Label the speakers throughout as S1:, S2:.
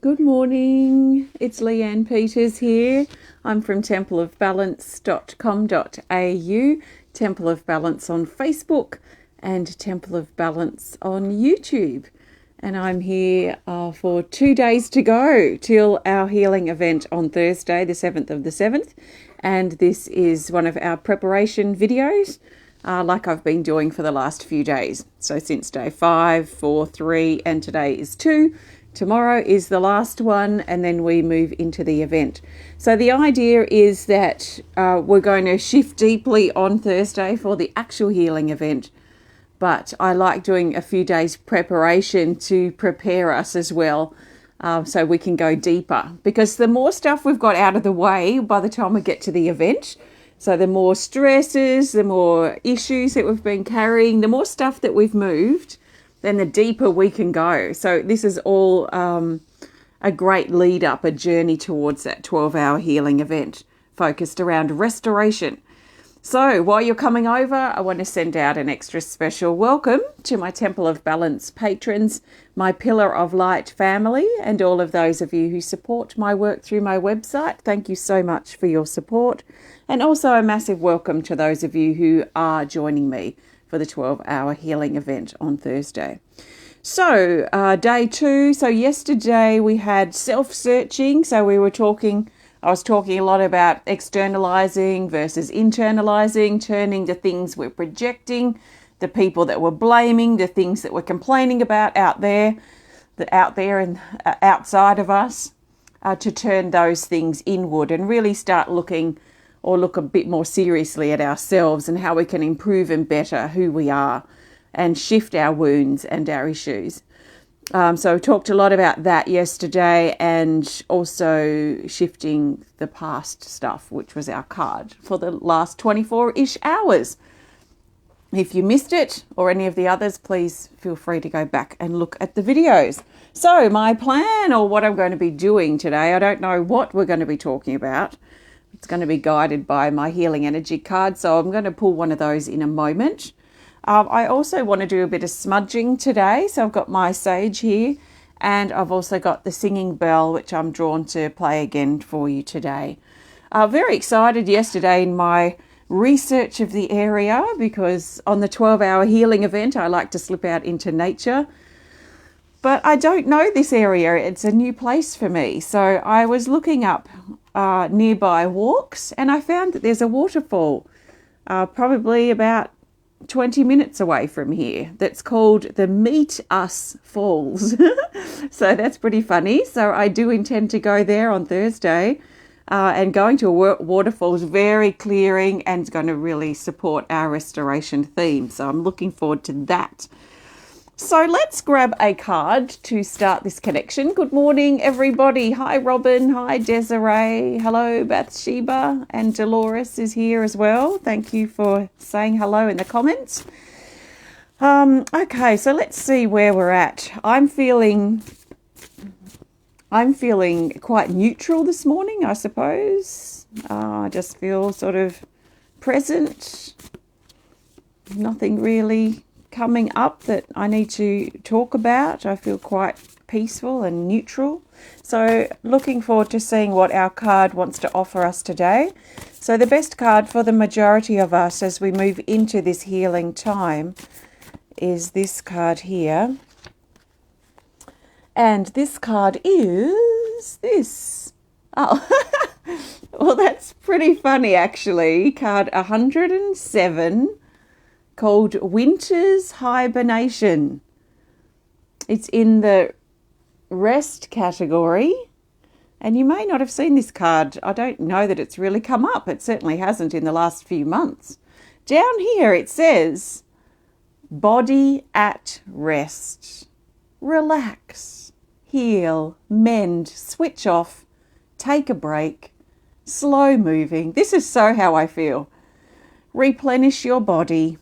S1: Good morning, it's Leanne Peters here. I'm from templeofbalance.com.au, Temple of Balance on Facebook and Temple of Balance on YouTube. And I'm here for 2 days to go till our healing event on Thursday, the 7th of the 7th. And this is one of our preparation videos, like I've been doing for the last few days. So since day 5, 4, 3, and today is 2. Tomorrow is the last one, and then we move into the event. So the idea is that we're going to shift deeply on Thursday for the actual healing event. But I like doing a few days preparation to prepare us as well, so we can go deeper. Because the more stuff we've got out of the way by the time we get to the event, so the more stresses, the more issues that we've been carrying, the more stuff that we've moved, then the deeper we can go. So this is all a great lead up, a journey towards that 12-hour healing event focused around restoration. So while you're coming over, I want to send out an extra special welcome to my Temple of Balance patrons, my Pillar of Light family, and all of those of you who support my work through my website. Thank you so much for your support. And also a massive welcome to those of you who are joining me for the 12-hour healing event on Thursday. So day 2, so yesterday we had self-searching. So I was talking a lot about externalizing versus internalizing, turning the things we're projecting, the people that we're blaming, the things that we're complaining about out there and outside of us, to turn those things inward and really start look a bit more seriously at ourselves and how we can improve and better who we are and shift our wounds and our issues. So we talked a lot about that yesterday, and also shifting the past stuff, which was our card for the last 24-ish hours. If you missed it or any of the others, please feel free to go back and look at the videos. So my plan, or what I'm going to be doing today, I don't know what we're going to be talking about. It's going to be guided by my healing energy card, so I'm going to pull one of those in a moment. I also want to do a bit of smudging today, so I've got my sage here, and I've also got the singing bell, which I'm drawn to play again for you today. Very excited yesterday in my research of the area, because on the 12-hour healing event, I like to slip out into nature. But I don't know this area. It's a new place for me. So I was looking up nearby walks, and I found that there's a waterfall probably about 20 minutes away from here that's called the Meet Us Falls. So that's pretty funny. So I do intend to go there on Thursday, and going to a waterfall is very clearing and is going to really support our restoration theme. So I'm looking forward to that. So let's grab a card to start this connection. Good morning, everybody. Hi, Robin. Hi, Desiree. Hello, Bathsheba. And Dolores is here as well. Thank you for saying hello in the comments. Okay, so let's see where we're at. I'm feeling quite neutral this morning, I suppose. I just feel sort of present. Nothing really coming up that I need to talk about. I feel quite peaceful and neutral. So looking forward to seeing what our card wants to offer us today. So the best card for the majority of us as we move into this healing time is this card here. And this card is this. Oh, well, that's pretty funny actually. Card 107. Called Winter's Hibernation. It's in the rest category, and you may not have seen this card. I don't know that it's really come up. It certainly hasn't in the last few months. Down here it says, body at rest. Relax, heal, mend, switch off, take a break, slow moving. This is so how I feel. Replenish your body.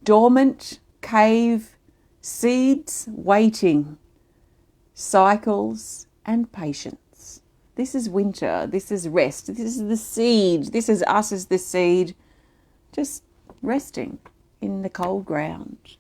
S1: Dormant, cave, seeds, waiting, cycles, and patience. This is winter. This is rest. This is the seed. This is us as the seed, just resting in the cold ground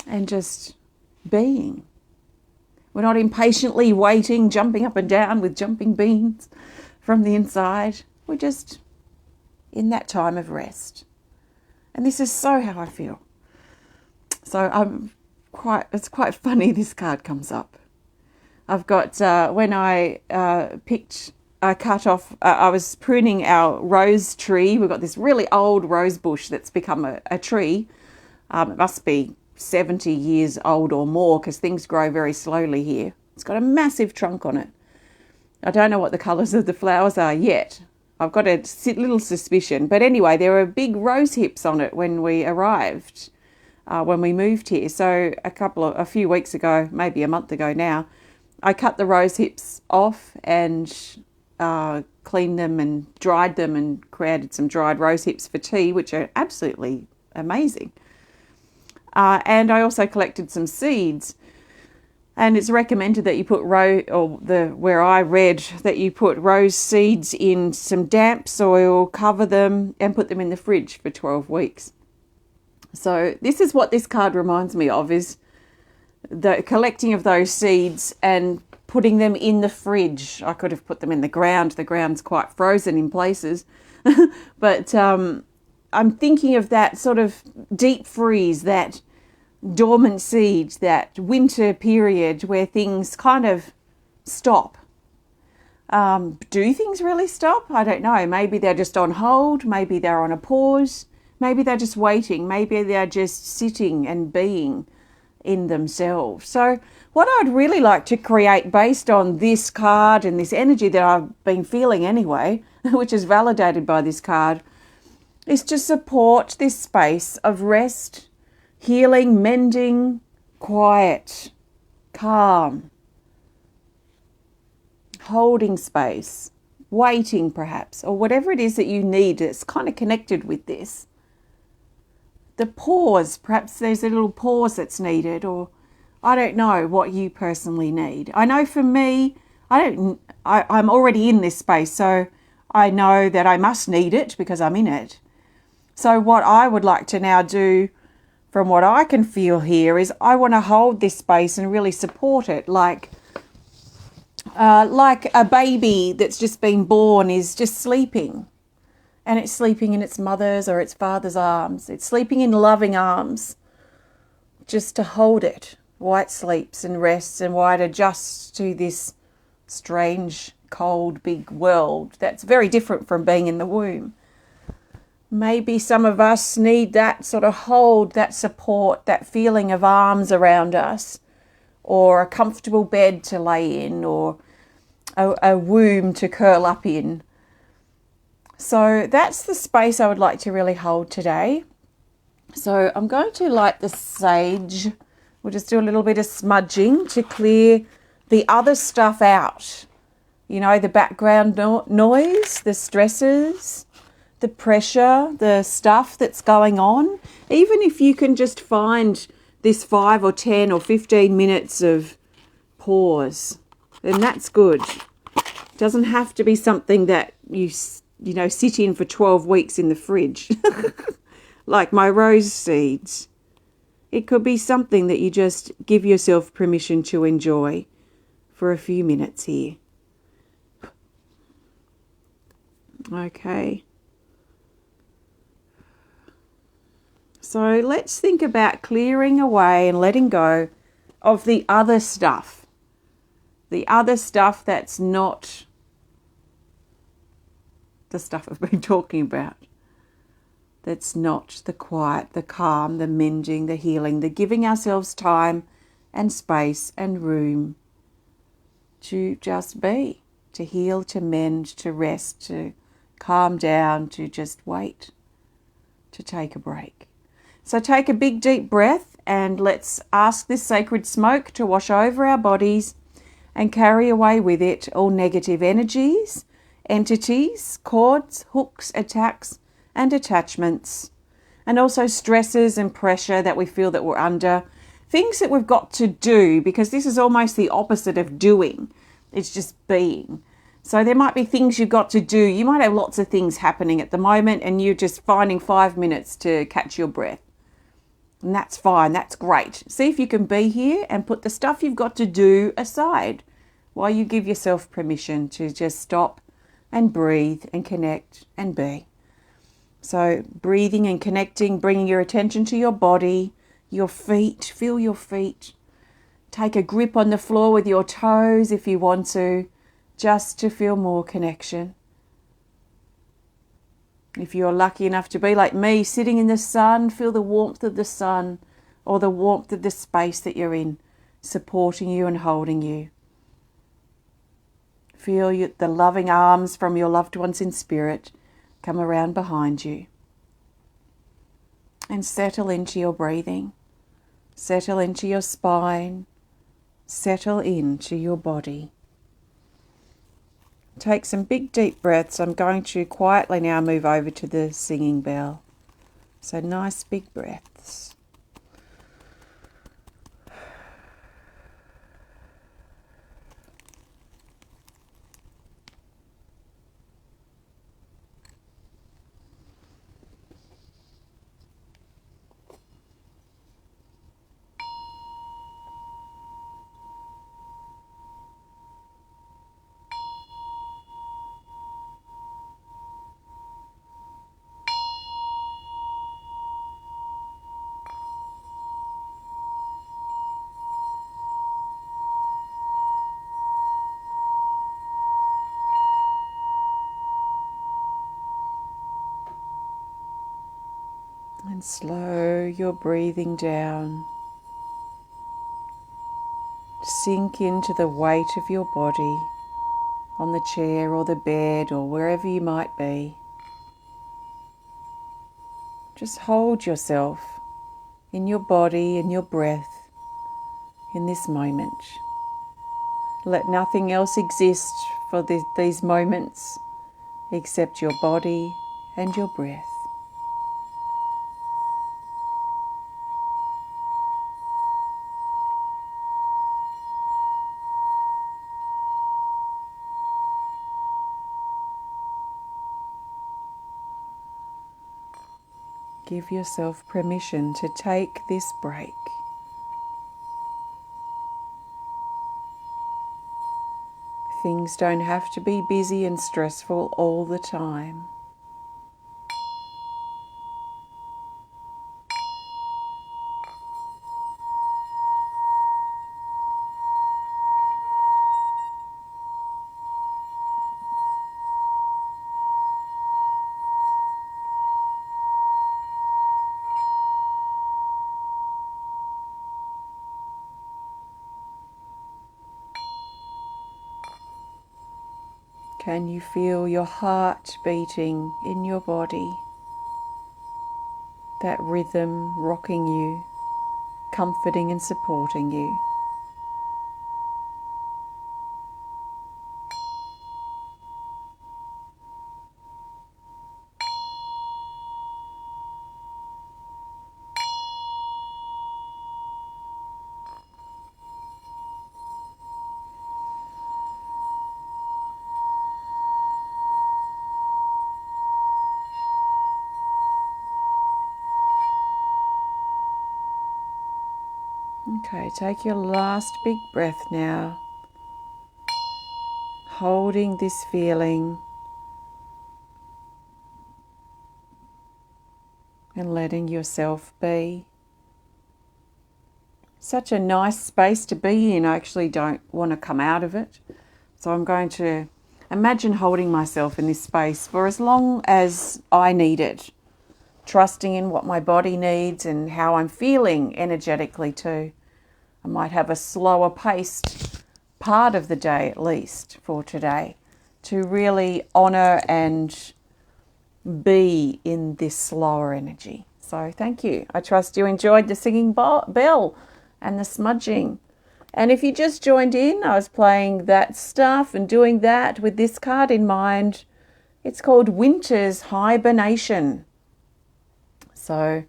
S1: and just being. We're not impatiently waiting, jumping up and down with jumping beans from the inside. We're just in that time of rest. And this is so how I feel. So it's quite funny this card comes up. I've got, when I cut off, I was pruning our rose tree. We've got this really old rose bush that's become a tree. It must be 70 years old or more because things grow very slowly here. It's got a massive trunk on it. I don't know what the colours of the flowers are yet. I've got a little suspicion. But anyway, there were big rose hips on it when we arrived, when we moved here. So a few weeks ago, maybe a month ago now, I cut the rose hips off and cleaned them and dried them and created some dried rose hips for tea, which are absolutely amazing. And I also collected some seeds. And it's recommended that you put where I read that you put rose seeds in some damp soil, cover them, and put them in the fridge for 12 weeks. So this is what this card reminds me of, is the collecting of those seeds and putting them in the fridge. I could have put them in the ground. The ground's quite frozen in places. But I'm thinking of that sort of deep freeze, that dormant seed, that winter period where things kind of stop. Do things really stop? I don't know. Maybe they're just on hold. Maybe they're on a pause. Maybe they're just waiting. Maybe they're just sitting and being in themselves. So what I'd really like to create based on this card and this energy that I've been feeling anyway, which is validated by this card, is to support this space of rest, healing, mending, quiet, calm, holding space, waiting perhaps, or whatever it is that you need that's kind of connected with this. The pause, perhaps there's a little pause that's needed, or I don't know what you personally need. I know for me, I'm already in this space, so I know that I must need it because I'm in it. So what I would like to now do, from what I can feel here, is I want to hold this space and really support it, like a baby that's just been born is just sleeping, and it's sleeping in its mother's or its father's arms. It's sleeping in loving arms, just to hold it while it sleeps and rests and while it adjusts to this strange, cold, big world that's very different from being in the womb. Maybe some of us need that sort of hold, that support, that feeling of arms around us, or a comfortable bed to lay in, or a womb to curl up in. So that's the space I would like to really hold today. So I'm going to light the sage. We'll just do a little bit of smudging to clear the other stuff out. You know, the background noise, the stresses, the pressure, the stuff that's going on. Even if you can just find this 5 or 10 or 15 minutes of pause, then that's good. It doesn't have to be something that you sit in for 12 weeks in the fridge, like my rose seeds. It could be something that you just give yourself permission to enjoy for a few minutes here. Okay. So let's think about clearing away and letting go of the other stuff. The other stuff that's not the stuff I've been talking about. That's not the quiet, the calm, the mending, the healing, the giving ourselves time and space and room to just be, to heal, to mend, to rest, to calm down, to just wait, to take a break. So take a big deep breath and let's ask this sacred smoke to wash over our bodies and carry away with it all negative energies, entities, cords, hooks, attacks and attachments, and also stresses and pressure that we feel that we're under, things that we've got to do, because this is almost the opposite of doing. It's just being. So there might be things you've got to do. You might have lots of things happening at the moment and you're just finding 5 minutes to catch your breath. And that's fine. That's great. See if you can be here and put the stuff you've got to do aside while you give yourself permission to just stop and breathe and connect and be. So breathing and connecting, bringing your attention to your body, your feet. Feel your feet. Take a grip on the floor with your toes if you want to, just to feel more connection. If you're lucky enough to be like me, sitting in the sun, feel the warmth of the sun or the warmth of the space that you're in, supporting you and holding you. Feel the loving arms from your loved ones in spirit come around behind you. And settle into your breathing. Settle into your spine. Settle into your body. Take some big deep breaths. I'm going to quietly now move over to the singing bell. So nice big breaths. And slow your breathing down. Sink into the weight of your body on the chair or the bed or wherever you might be. Just hold yourself in your body and your breath in this moment. Let nothing else exist for these moments except your body and your breath. Give yourself permission to take this break. Things don't have to be busy and stressful all the time. Can you feel your heart beating in your body? That rhythm rocking you, comforting and supporting you. Okay, take your last big breath now, holding this feeling and letting yourself be. Such a nice space to be in. I actually don't want to come out of it. So I'm going to imagine holding myself in this space for as long as I need it, trusting in what my body needs and how I'm feeling energetically too. I might have a slower paced part of the day at least for today to really honour and be in this slower energy. So thank you. I trust you enjoyed the singing bell and the smudging. And if you just joined in, I was playing that stuff and doing that with this card in mind. It's called Winter's Hibernation. So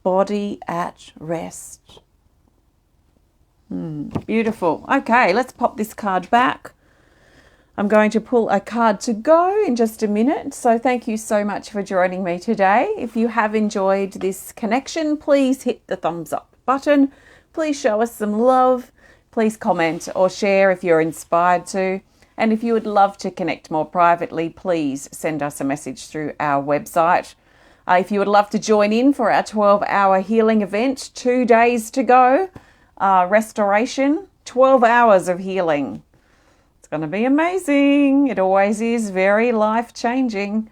S1: body at rest. Beautiful. Okay, let's pop this card back. I'm going to pull a card to go in just a minute. So thank you so much for joining me today. If you have enjoyed this connection, please hit the thumbs up button. Please show us some love. Please comment or share if you're inspired to. And if you would love to connect more privately, please send us a message through our website. If you would love to join in for our 12-hour healing event, 2 days to go, restoration, 12 hours of healing. It's going to be amazing. It always is, very life-changing.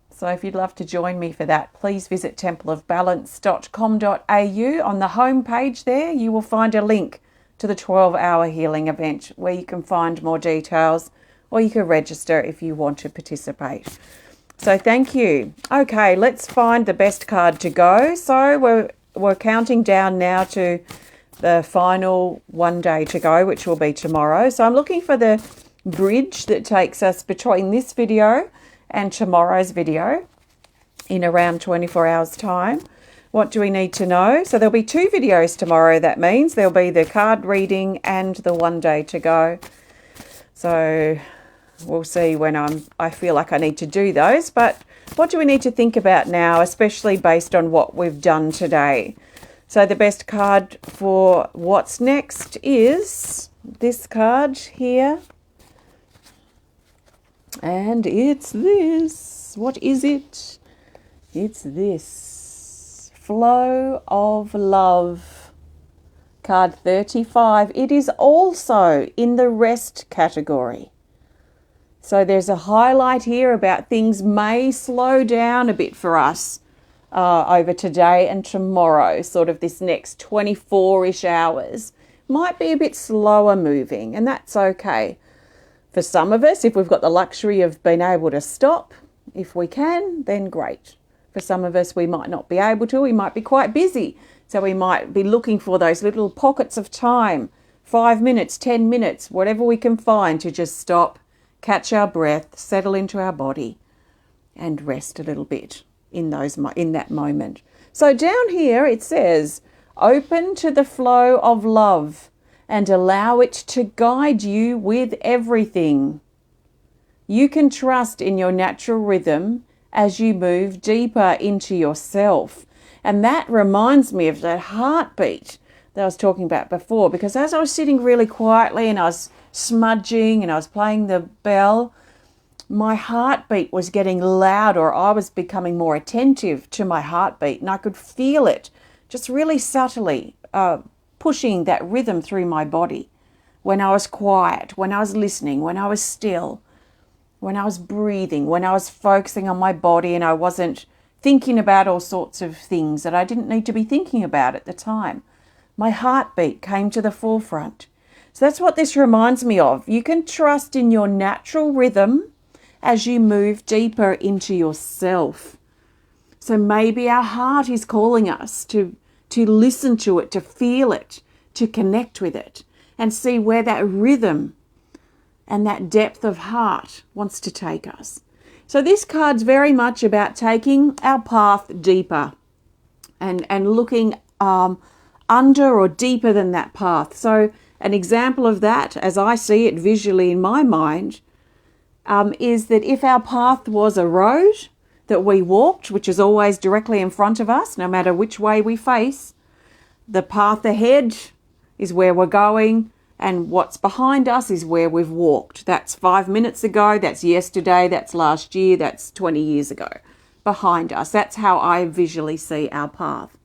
S1: So if you'd love to join me for that, please visit templeofbalance.com.au. On the home page there, you will find a link to the 12-hour healing event where you can find more details, or you can register if you want to participate. So thank you. Okay, let's find the best card to go. So we're counting down now to the final 1 day to go, which will be tomorrow. So I'm looking for the bridge that takes us between this video and tomorrow's video in around 24 hours time. What do we need to know? So there'll be 2 videos tomorrow. That means there'll be the card reading and the 1 day to go. So we'll see when I feel like I need to do those. But what do we need to think about now, especially based on what we've done today? So the best card for what's next is this card here. And it's this. What is it? It's this. Flow of Love. Card 35. It is also in the rest category. So there's a highlight here about things may slow down a bit for us over today and tomorrow. Sort of this next 24-ish hours might be a bit slower moving, and that's okay. For some of us, if we've got the luxury of being able to stop, if we can, then great. For some of us, we might not be able to. We might be quite busy. So we might be looking for those little pockets of time, 5 minutes, 10 minutes, whatever we can find to just stop, catch our breath, settle into our body and rest a little bit in that moment. So down here it says, open to the flow of love and allow it to guide you with everything. You can trust in your natural rhythm as you move deeper into yourself. And that reminds me of that heartbeat that I was talking about before, because as I was sitting really quietly and I was smudging and I was playing the bell, my heartbeat was getting louder. I was becoming more attentive to my heartbeat, and I could feel it just really subtly pushing that rhythm through my body when I was quiet, when I was listening, when I was still, when I was breathing, when I was focusing on my body and I wasn't thinking about all sorts of things that I didn't need to be thinking about at the time. My heartbeat came to the forefront. So that's what this reminds me of. You can trust in your natural rhythm as you move deeper into yourself. So maybe our heart is calling us to listen to it, to feel it, to connect with it, and see where that rhythm and that depth of heart wants to take us. So this card's very much about taking our path deeper and looking under or deeper than that path. So an example of that, as I see it visually in my mind, is that if our path was a road that we walked, which is always directly in front of us, no matter which way we face, the path ahead is where we're going, and what's behind us is where we've walked. That's 5 minutes ago, that's yesterday, that's last year, that's 20 years ago. Behind us. That's how I visually see our path.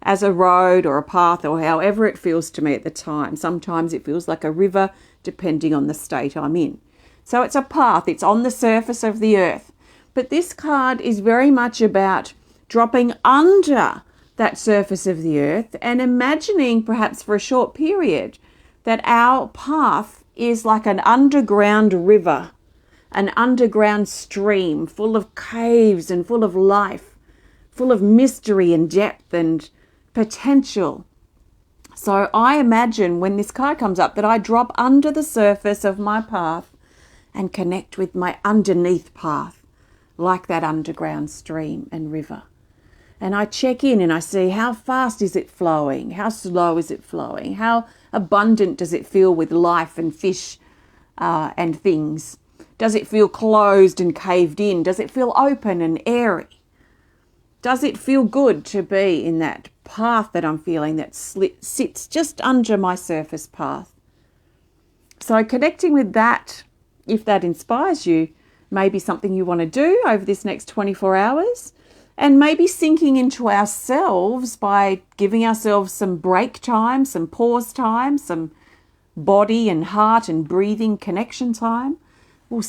S1: As a road or a path, or however it feels to me at the time. Sometimes it feels like a river, depending on the state I'm in. So it's a path, it's on the surface of the earth. But this card is very much about dropping under that surface of the earth and imagining, perhaps for a short period, that our path is like an underground river, an underground stream full of caves and full of life, full of mystery and depth and potential. So I imagine when this card comes up that I drop under the surface of my path and connect with my underneath path, like that underground stream and river. And I check in and I see how fast is it flowing? How slow is it flowing? How abundant does it feel with life and fish and things? Does it feel closed and caved in? Does it feel open and airy? Does it feel good to be in that path that I'm feeling that sits just under my surface path? So connecting with that, if that inspires you, may be something you want to do over this next 24 hours. And maybe sinking into ourselves by giving ourselves some break time, some pause time, some body and heart and breathing connection time will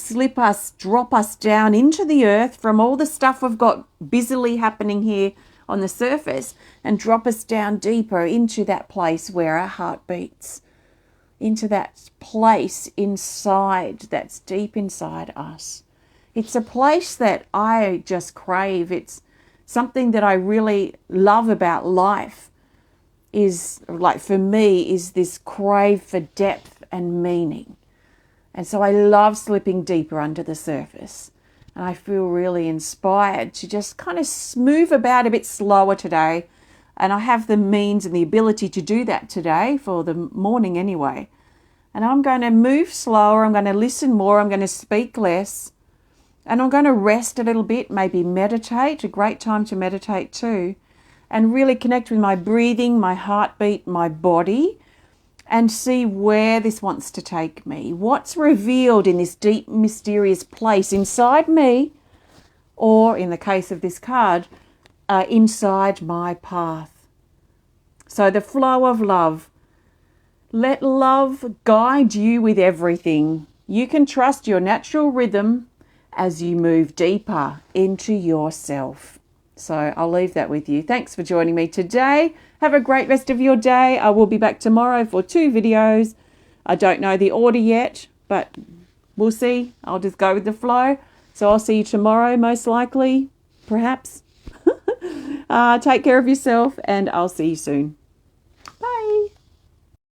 S1: drop us down into the earth from all the stuff we've got busily happening here on the surface, and drop us down deeper into that place where our heart beats, into that place inside that's deep inside us. It's a place that I just crave. It's something that I really love about life, is like, for me, is this crave for depth and meaning. And so I love slipping deeper under the surface. And I feel really inspired to just kind of move about a bit slower today. And I have the means and the ability to do that today, for the morning anyway. And I'm going to move slower. I'm going to listen more. I'm going to speak less. And I'm going to rest a little bit, maybe meditate, a great time to meditate too. And really connect with my breathing, my heartbeat, my body, and see where this wants to take me. What's revealed in this deep, mysterious place inside me, or in the case of this card, inside my path. So the flow of love. Let love guide you with everything. You can trust your natural rhythm as you move deeper into yourself. So I'll leave that with you. Thanks for joining me today. Have a great rest of your day. I will be back tomorrow for 2 videos. I don't know the order yet, but we'll see. I'll just go with the flow. So I'll see you tomorrow, most likely, perhaps. Take care of yourself, and I'll see you soon.